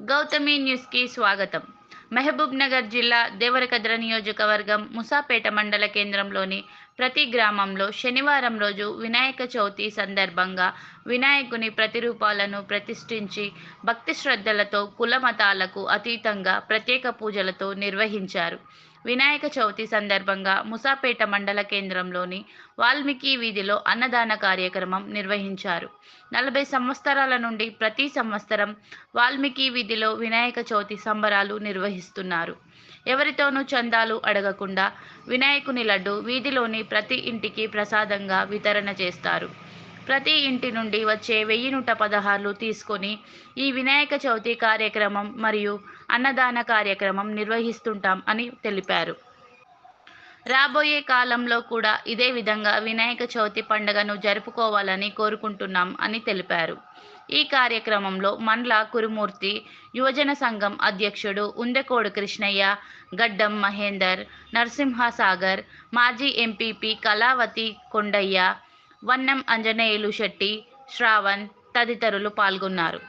గౌతమి న్యూస్కి స్వాగతం. మహబూబ్ నగర్ జిల్లా దేవరకద్ర నియోజకవర్గం ముసాపేట మండల కేంద్రంలోని ప్రతి గ్రామంలో శనివారం రోజు వినాయక చవితి సందర్భంగా వినాయకుని ప్రతిరూపాలను ప్రతిష్ఠించి భక్తి శ్రద్ధలతో కుల మతాలకు అతీతంగా ప్రత్యేక పూజలతో నిర్వహించారు. వినాయక చవితి సందర్భంగా ముసాపేట మండల కేంద్రంలోని వాల్మీకి వీధిలో అన్నదాన కార్యక్రమం నిర్వహించారు. 40 సంవత్సరాల నుండి ప్రతి సంవత్సరం వాల్మీకి వీధిలో వినాయక చవితి సంబరాలు నిర్వహిస్తున్నారు. ఎవరితోనూ చందాలు అడగకుండా వినాయకుని లడ్డు వీధిలోని ప్రతి ఇంటికి ప్రసాదంగా వితరణ చేస్తారు. ప్రతి ఇంటి నుండి వచ్చే 1116 తీసుకొని ఈ వినాయక చవితి కార్యక్రమం మరియు అన్నదాన కార్యక్రమం నిర్వహిస్తుంటాం అని తెలిపారు. రాబోయే కాలంలో కూడా ఇదే విధంగా వినాయక చవితి పండుగను జరుపుకోవాలని కోరుకుంటున్నాం అని తెలిపారు. ఈ కార్యక్రమంలో మండ్ల కురుమూర్తి, యువజన సంఘం అధ్యక్షుడు ఉండకోడు కృష్ణయ్య, గడ్డం మహేందర్, నరసింహసాగర్, మాజీ ఎంపీపీ కళావతి కొండయ్య, వన్నం అంజనేయులు శెట్టి, శ్రావణ్ తదితరులు పాల్గొన్నారు.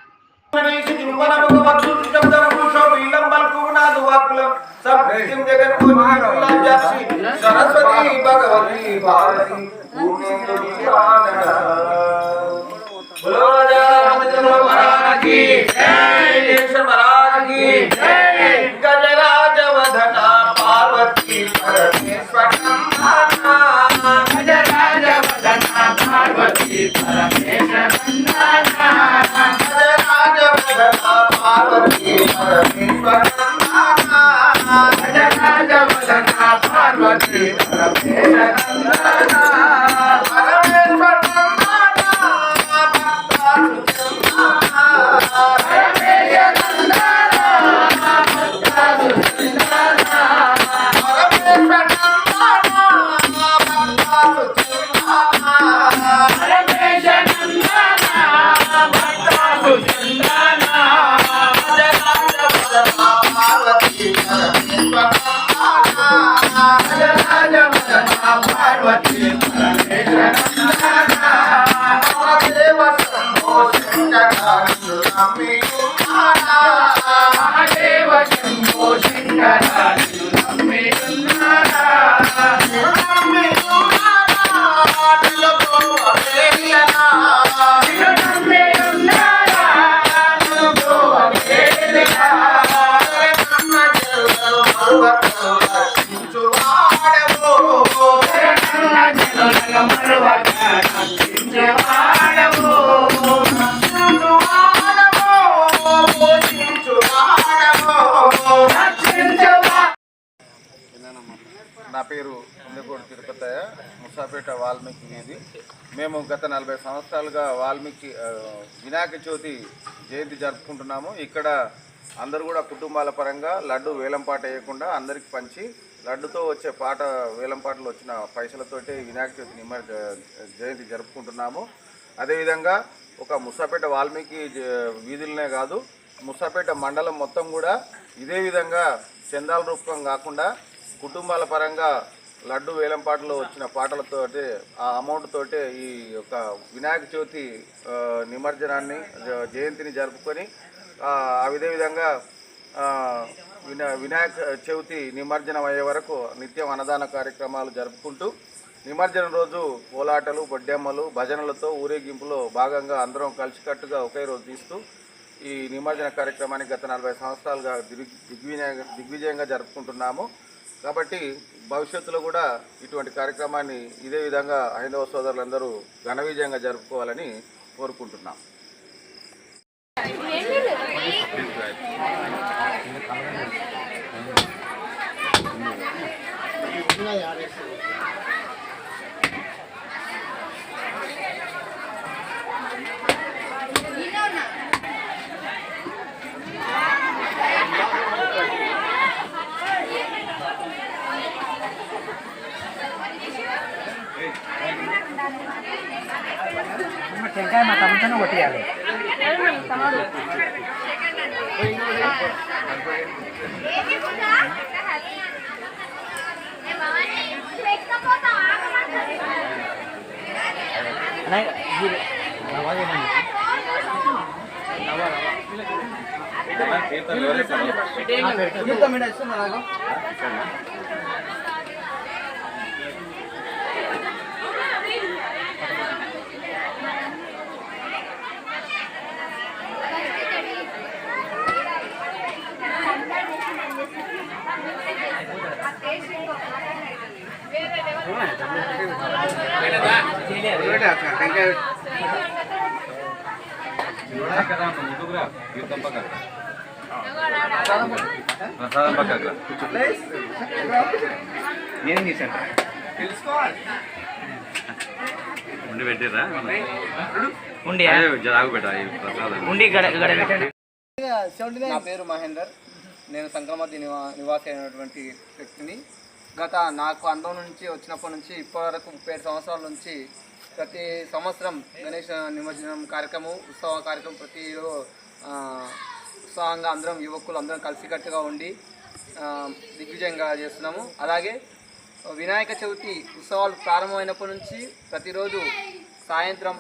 నా పేరు ఉండకోడు తిరుపతయ్య, ముసాపేట వాల్మీకి వీధి. మేము గత 40 సంవత్సరాలుగా వాల్మీకి వినాయక చవితి జయంతి జరుపుకుంటున్నాము. ఇక్కడ అందరూ కూడా కుటుంబాల పరంగా లడ్డు వేలంపాట వేయకుండా అందరికి పంచి లడ్డుతో వచ్చే పాట వేలంపాటలు వచ్చిన పైసలతోటి వినాయక చవితి జయంతి జరుపుకుంటున్నాము. అదేవిధంగా ఒక ముసాపేట వాల్మీకి వీధులనే కాదు, ముసాపేట మండలం మొత్తం కూడా ఇదే విధంగా చందాల రూపం కాకుండా కుటుంబాల పరంగా లడ్డు వేలంపాటలో వచ్చిన పాటలతోటి ఆ అమౌంట్ తోటే ఈ యొక్క వినాయక చవితి నిమజ్జనాన్ని జయంతిని జరుపుకొని అదే విధంగా వినాయక చవితి నిమజ్జనం అయ్యే వరకు నిత్యం అన్నదాన కార్యక్రమాలు జరుపుకుంటూ నిమజ్జనం రోజు కోలాటలు, బొడ్డెమ్మలు, భజనలతో ఊరేగింపులో భాగంగా అందరం కలిసికట్టుగా ఒకే రోజు తీస్తూ ఈ నిమజ్జన కార్యక్రమాన్ని గత 40 సంవత్సరాలుగా దిగ్విజయంగా జరుపుకుంటున్నాము. కాబట్టి భవిష్యత్తులో కూడా ఇటువంటి కార్యక్రమాన్ని ఇదే విధంగా హైందవ సోదరులందరూ ఘన విజయంగా జరుపుకోవాలని కోరుకుంటున్నాం. టెంకాయ మా తమ్ముతోనే కొట్టియాలి. నేను తీసాను ఉండి పెట్టిరా ఉండి జాగు పెట్టా ఉండి గడ పెట్టండి. నా పేరు మహేందర్. నేను సంక్రమతి నివాసి అయినటువంటి వ్యక్తిని. నాకు అనుభవం నుంచి వచ్చినప్పటి నుంచి ఇప్పటివరకు 35 సంవత్సరాల నుంచి ప్రతి సంవత్సరం గణేష్ నిమజ్జనం కార్యక్రమం, ఉత్సవ కార్యక్రమం ప్రతి ఉత్సాహంగా అందరం యువకులు అందరం కలిసికట్టుగా ఉండి దిగ్విజయంగా చేస్తున్నాము. అలాగే వినాయక చవితి ఉత్సవాలు ప్రారంభమైనప్పటి నుంచి ప్రతిరోజు సాయంత్రం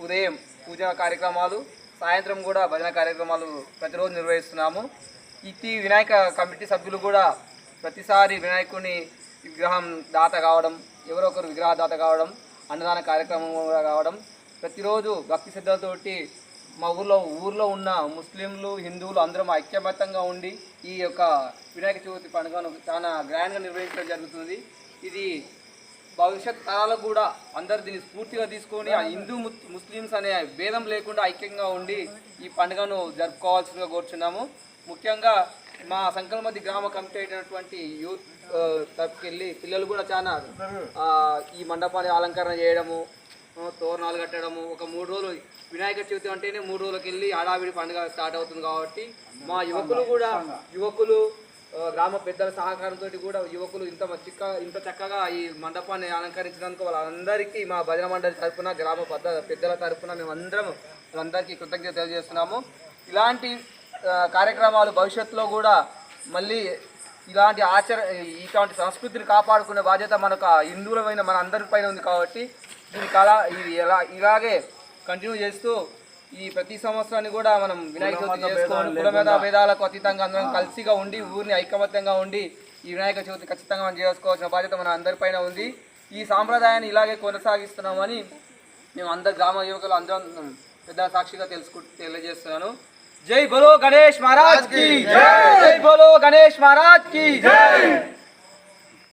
ఉదయం పూజా కార్యక్రమాలు, సాయంత్రం కూడా భజన కార్యక్రమాలు ప్రతిరోజు నిర్వహిస్తున్నాము. ఇట్టి వినాయక కమిటీ సభ్యులు కూడా ప్రతిసారి వినాయకుని విగ్రహం దాత కావడం, ఎవరో ఒకరు విగ్రహ దాత కావడం, అన్నదాన కార్యక్రమం కూడా కావడం, ప్రతిరోజు భక్తి శ్రద్ధలతోటి మా ఊర్లో ఉన్న ముస్లింలు, హిందువులు అందరం ఐక్యమత్యంగా ఉండి ఈ యొక్క వినాయక చవితి పండుగను చాలా గ్రాండ్గా నిర్వహించడం జరుగుతుంది. ఇది భవిష్యత్ తరాలకు కూడా అందరు దీన్ని స్ఫూర్తిగా తీసుకొని ఆ హిందూ ముస్లిమ్స్ అనే భేదం లేకుండా ఐక్యంగా ఉండి ఈ పండుగను జరుపుకోవాల్సిందిగా కోరుచున్నాము. ముఖ్యంగా మా సంకల్మతి గ్రామ కమిటీ అయినటువంటి యూత్ తరపుకెళ్ళి పిల్లలు కూడా చాలా ఈ మండపాన్ని అలంకరణ చేయడము, తోరణాలు కట్టడము, ఒక 3 రోజులు వినాయక చవితి అంటేనే 3 రోజులకి వెళ్ళి హడావిడి పండుగ స్టార్ట్ అవుతుంది. కాబట్టి మా యువకులు గ్రామ పెద్దల సహకారంతో కూడా యువకులు ఇంత చక్కగా ఈ మండపాన్ని అలంకరించినందుకు వాళ్ళందరికీ మా భజన మండలి తరఫున, గ్రామ పెద్దల తరఫున అందరికీ కృతజ్ఞత తెలియజేస్తున్నాము. ఇలాంటి కార్యక్రమాలు భవిష్యత్తులో కూడా మళ్ళీ ఇలాంటి సంస్కృతిని కాపాడుకునే బాధ్యత మనకు హిందువులమైన మన అందరిపైన ఉంది. కాబట్టి ఇది ఇలాగే కంటిన్యూ చేస్తూ ఈ ప్రతి సంవత్సరాన్ని కూడా మనం వినాయక చవితి చేసుకోవాలి. కులమేధ భేదాలకు అతీతంగా అందరం కలిసిగా ఉండి ఊరిని ఐకమత్యంగా ఉండి ఈ వినాయక చవితి ఖచ్చితంగా మనం చేసుకోవాల్సిన బాధ్యత మన అందరిపైన ఉంది. ఈ సాంప్రదాయాన్ని ఇలాగే కొనసాగిస్తున్నామని మేము అందరు గ్రామ యువకులు అందరం పెద్ద సాక్షిగా తెలియజేస్తున్నాను. జై బోలో గణేష్ మహారాజ్ की जय, जय बोलो गणेश महाराज की जय।